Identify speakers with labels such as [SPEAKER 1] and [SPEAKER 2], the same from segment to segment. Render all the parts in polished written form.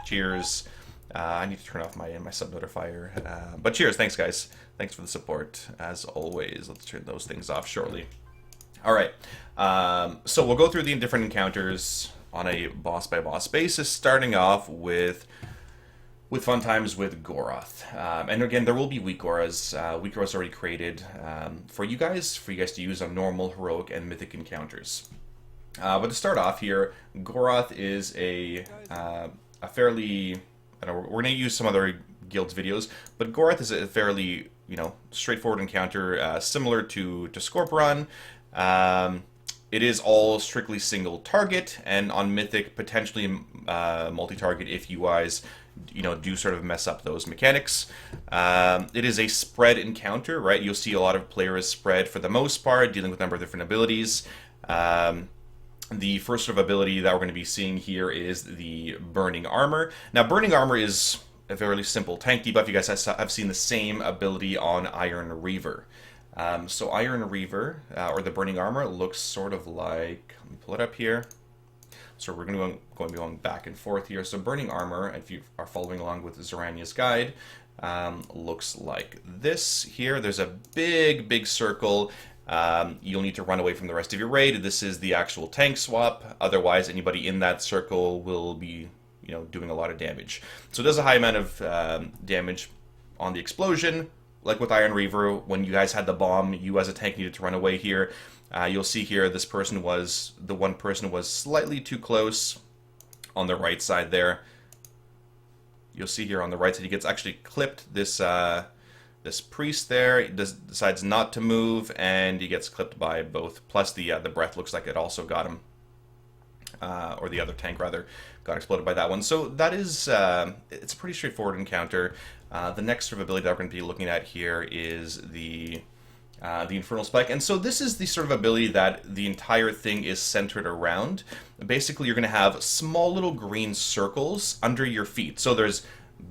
[SPEAKER 1] Cheers. I need to turn off my sub notifier. But cheers, thanks guys. Thanks for the support, as always. Let's turn those things off shortly. Alright, so we'll go through the different encounters on a boss-by-boss basis, starting off with fun times with Goroth. And again, there will be weak auras. Weak auras already created for you guys to use on normal, heroic, and mythic encounters. But to start off here, Goroth is a fairly... I don't know, we're going to use some other guilds videos, but Goroth is a fairly, straightforward encounter, similar to Scorpion. It is all strictly single target, and on Mythic, potentially multi-target if you guys, do sort of mess up those mechanics. It is a spread encounter, right? You'll see a lot of players spread for the most part, dealing with a number of different abilities. The first sort of ability that we're going to be seeing here is the Burning Armor. Now, Burning Armor is a fairly simple tank debuff. You guys have seen the same ability on Iron Reaver. So Iron Reaver, or the Burning Armor, looks sort of like... Let me pull it up here. So we're going to be going back and forth here. So Burning Armor, if you are following along with Zorania's guide, looks like this here. There's a big circle. You'll need to run away from the rest of your raid. This is the actual tank swap. Otherwise, anybody in that circle will be, doing a lot of damage. So it does a high amount of damage on the explosion. Like with Iron Reaver, when you guys had the bomb, you as a tank needed to run away here. You'll see here, the one person was slightly too close on the right side there. You'll see here on the right side, he gets actually clipped. This priest there decides not to move, and he gets clipped by both. Plus, the breath looks like it also got him, or the other tank rather, got exploded by that one. So that is it's a pretty straightforward encounter. The next sort of ability that we're going to be looking at here is the Infernal Spike, and so this is the sort of ability that the entire thing is centered around. Basically, you're going to have small little green circles under your feet. So there's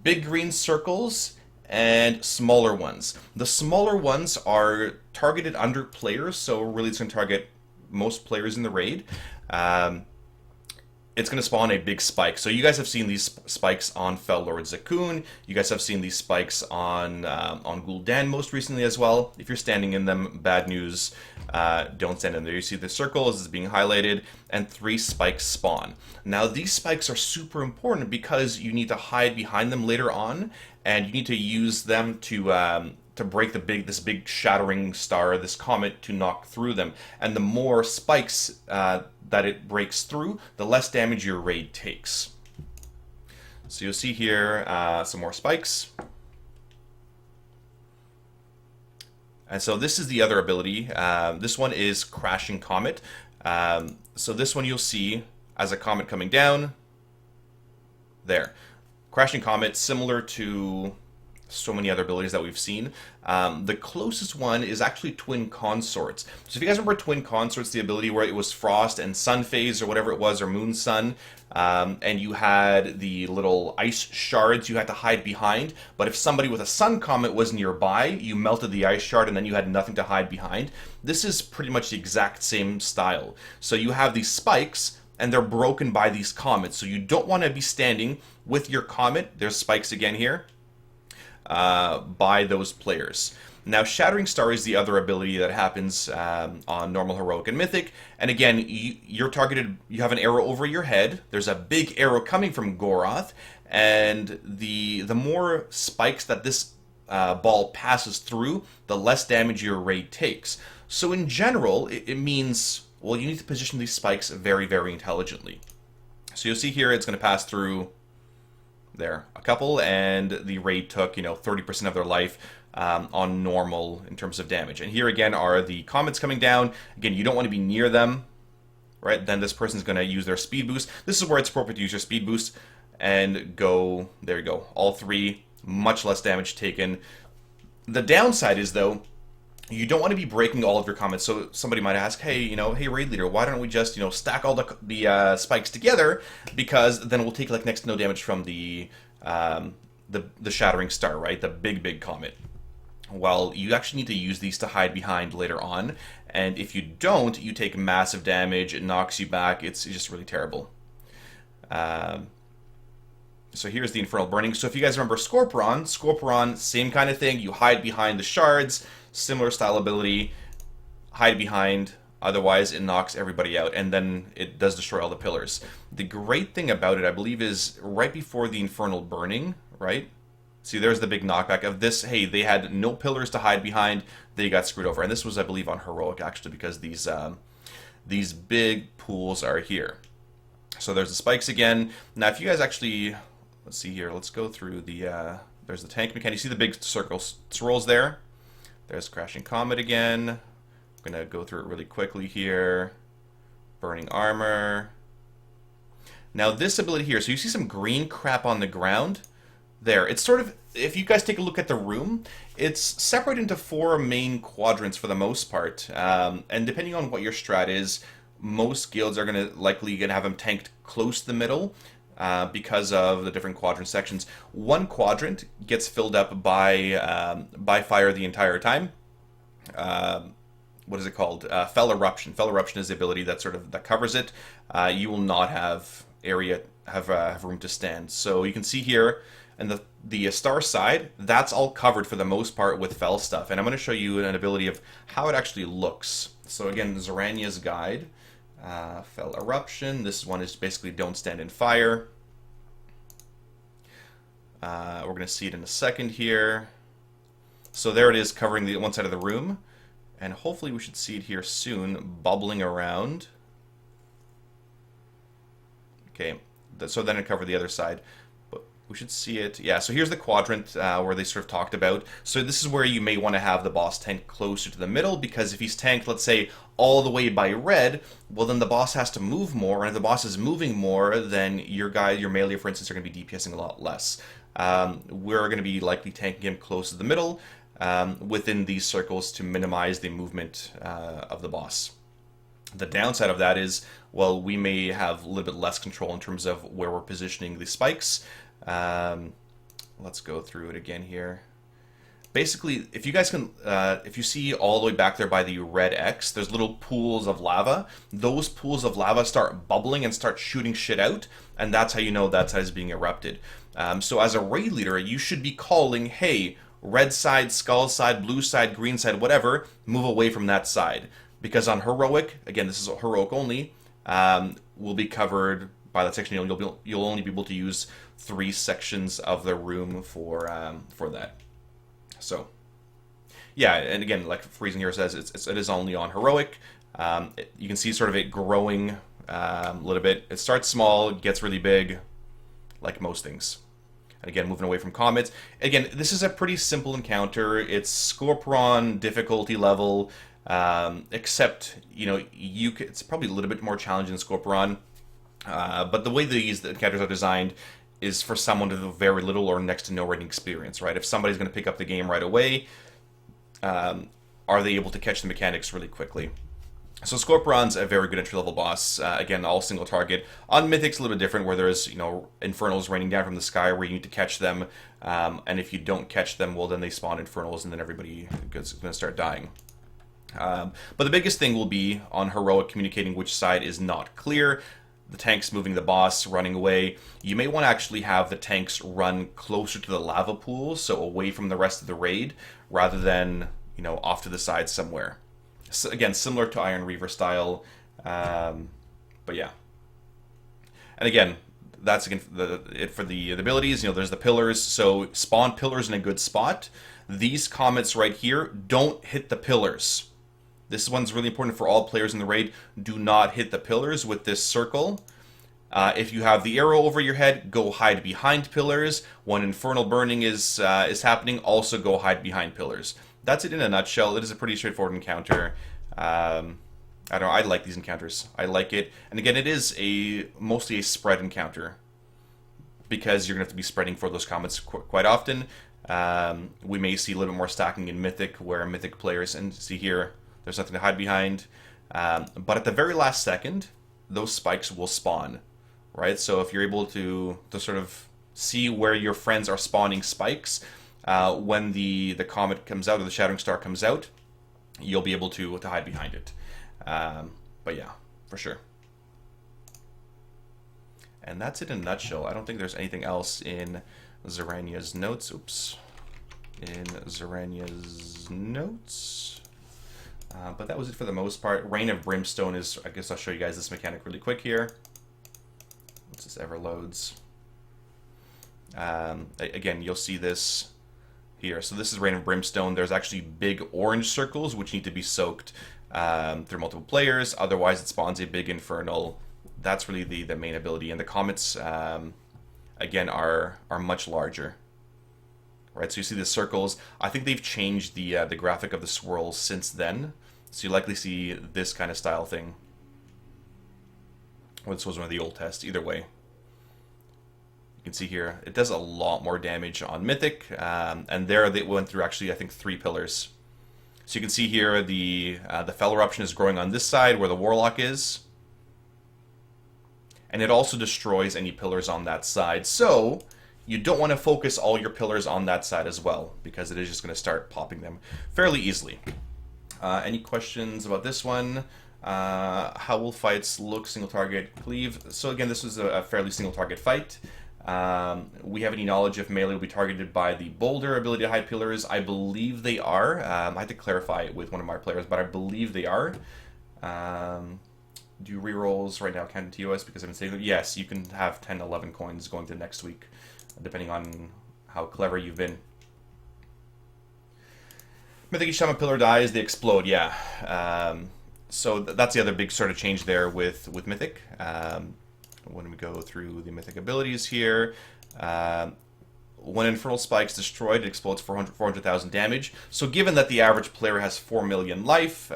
[SPEAKER 1] big green circles and smaller ones. The smaller ones are targeted under players, so really it's going to target most players in the raid. It's going to spawn a big spike. So you guys have seen these spikes on Fel Eruption. You guys have seen these spikes on Gul'dan most recently as well. If you're standing in them, bad news. Don't stand in there. You see the circles is being highlighted, and 3 spikes spawn. Now these spikes are super important because you need to hide behind them later on, and you need to use them to break this big shattering star, this comet, to knock through them. And the more spikes that it breaks through, the less damage your raid takes. So you'll see here some more spikes. And so this is the other ability. This one is Crashing Comet. So this one you'll see as a comet coming down. There. Crashing Comet, similar to so many other abilities that we've seen. The closest one is actually Twin Consorts. So if you guys remember Twin Consorts, the ability where it was Frost and Sun Phase or whatever it was, or Moon Sun, and you had the little ice shards you had to hide behind, but if somebody with a Sun Comet was nearby, you melted the ice shard and then you had nothing to hide behind. This is pretty much the exact same style. So you have these spikes, and they're broken by these comets. So you don't want to be standing with your comet, there's spikes again here, by those players. Now, Shattering Star is the other ability that happens on normal, heroic, and mythic. And again, you're targeted, you have an arrow over your head, there's a big arrow coming from Goroth, and the more spikes that this ball passes through, the less damage your raid takes. So in general, it means, well, you need to position these spikes very, very intelligently. So you'll see here it's going to pass through there a couple, and the raid took 30% of their life on normal in terms of damage. And here again are the comets coming down. Again, you don't want to be near them, right? Then this person's going to use their speed boost. This is where it's appropriate to use your speed boost and go. There you go. All 3, much less damage taken. The downside is, though, you don't want to be breaking all of your comets. So somebody might ask, hey, hey, raid leader, why don't we just, stack all the spikes together? Because then we'll take like next to no damage from the Shattering Star, right? The big comet. Well, you actually need to use these to hide behind later on. And if you don't, you take massive damage. It knocks you back. It's just really terrible. So So here's the Infernal Burning. So if you guys remember Scorpion, same kind of thing. You hide behind the shards, similar style ability, hide behind, otherwise it knocks everybody out, and then it does destroy all the pillars. The great thing about it, I believe, is right before the Infernal Burning, right? See, there's the big knockback of this. Hey, they had no pillars to hide behind. They got screwed over. And this was, I believe, on Heroic, actually, because these big pools are here. So there's the spikes again. Now, if you guys actually... Let's see here. Let's go through the... there's the tank mechanic. You see the big circle swirls there? There's Crashing Comet again. I'm going to go through it really quickly here. Burning Armor. Now, this ability here. So you see some green crap on the ground? There. It's sort of, if you guys take a look at the room, it's separated into 4 main quadrants for the most part. And depending on what your strat is, most guilds are likely going to have them tanked close to the middle because of the different quadrant sections. One quadrant gets filled up by fire the entire time. What is it called? Fel Eruption. Fel Eruption is the ability that covers it. You will not have have room to stand. So you can see here. And the star side, that's all covered for the most part with Fel stuff. And I'm going to show you an ability of how it actually looks. So again, Zoranya's Guide, Fel Eruption. This one is basically Don't Stand in Fire. We're going to see it in a second here. So there it is, covering the one side of the room. And hopefully we should see it here soon, bubbling around. Okay, so then it covered the other side. We should see it. Yeah, so here's the quadrant where they sort of talked about. So this is where you may want to have the boss tanked closer to the middle, because if he's tanked, let's say, all the way by red, well, then the boss has to move more, and if the boss is moving more, then your melee, for instance, are going to be DPSing a lot less. We're going to be likely tanking him close to the middle within these circles to minimize the movement of the boss. The downside of that is, well, we may have a little bit less control in terms of where we're positioning the spikes. Let's go through it again here. Basically, if you guys can, if you see all the way back there by the red X, there's little pools of lava. Those pools of lava start bubbling and start shooting shit out, and that's how you know that side is being erupted. So as a raid leader, you should be calling, hey, red side, skull side, blue side, green side, whatever, move away from that side. Because on Heroic, again, this is Heroic only, will be covered by that section. You'll only be able to use 3 sections of the room for that. So, yeah, and again, like Freezing here says, it is only on Heroic. You can see sort of it growing a little bit. It starts small, it gets really big, like most things. And again, moving away from comets. Again, this is a pretty simple encounter. It's Scorpion difficulty level, except, you know, it's probably a little bit more challenging than Scorpion. But the way the encounters are designed is for someone with very little or next to no raiding experience, right? If somebody's going to pick up the game right away, are they able to catch the mechanics really quickly? So Scorpion's a very good entry-level boss. Again, all single target. On Mythic's a little bit different, where there's, you know, Infernals raining down from the sky where you need to catch them. And if you don't catch them, well, then they spawn Infernals, and then everybody is going to start dying. But the biggest thing will be on Heroic communicating which side is not clear. The tanks moving the boss, running away. You may want to actually have the tanks run closer to the lava pools, so away from the rest of the raid, rather than, you know, off to the side somewhere. So again, similar to Iron Reaver style, but yeah. And again, that's again it for the abilities. You know, there's the pillars, so spawn pillars in a good spot. These comets right here don't hit the pillars. This one's really important for all players in the raid. Do not hit the pillars with this circle. If you have the arrow over your head, go hide behind pillars. When Infernal Burning is happening, also go hide behind pillars. That's it in a nutshell. It is a pretty straightforward encounter. I don't know. I like these encounters. I like it. And again, it is mostly a spread encounter, because you're going to have to be spreading for those comets quite often. We may see a little bit more stacking in Mythic, where Mythic players, and see here, there's nothing to hide behind. But at the very last second, those spikes will spawn, right? So if you're able to sort of see where your friends are spawning spikes, when the comet comes out or the Shattering Star comes out, you'll be able to hide behind it. But yeah, for sure. And that's it in a nutshell. I don't think there's anything else in Zarania's notes. Oops. In Zarania's notes. But that was it for the most part. Reign of Brimstone is, I guess I'll show you guys this mechanic really quick here. Once this ever loads. Again, you'll see this here. So this is Reign of Brimstone. There's actually big orange circles which need to be soaked through multiple players. Otherwise, it spawns a big Infernal. That's really the main ability. And the comets, again, are much larger. Right, so you see the circles. I think they've changed the graphic of the swirls since then. So you likely see this kind of style thing. Or this was one of the old tests. Either way. You can see here, it does a lot more damage on Mythic. And there they went through actually, I think, 3 pillars. So you can see here the Fel Eruption is growing on this side where the Warlock is. And it also destroys any pillars on that side. So you don't want to focus all your pillars on that side as well, because it is just going to start popping them fairly easily. Any questions about this one? How will fights look? Single target cleave. So again, this was a fairly single target fight. We have any knowledge if melee will be targeted by the boulder ability to hide pillars? I believe they are. I had to clarify it with one of my players, but I believe they are. Do rerolls right now count in ToS because I've been saying that? Yes, you can have 10, 11 coins going to next week, depending on how clever you've been. Mythic each time a pillar dies, they explode, yeah. So that's the other big sort of change there with Mythic. When we go through the Mythic abilities here, when Infernal Spike's destroyed, it explodes 400,000 damage. So given that the average player has 4 million life,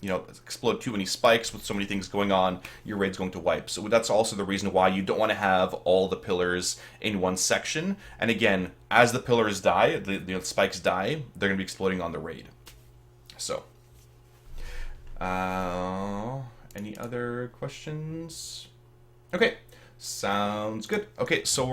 [SPEAKER 1] you know, explode too many spikes with so many things going on, your raid's going to wipe. So that's also the reason why you don't want to have all the pillars in one section. And again, as the pillars die, the spikes die, they're going to be exploding on the raid. So, any other questions? Okay, sounds good. Okay, so we're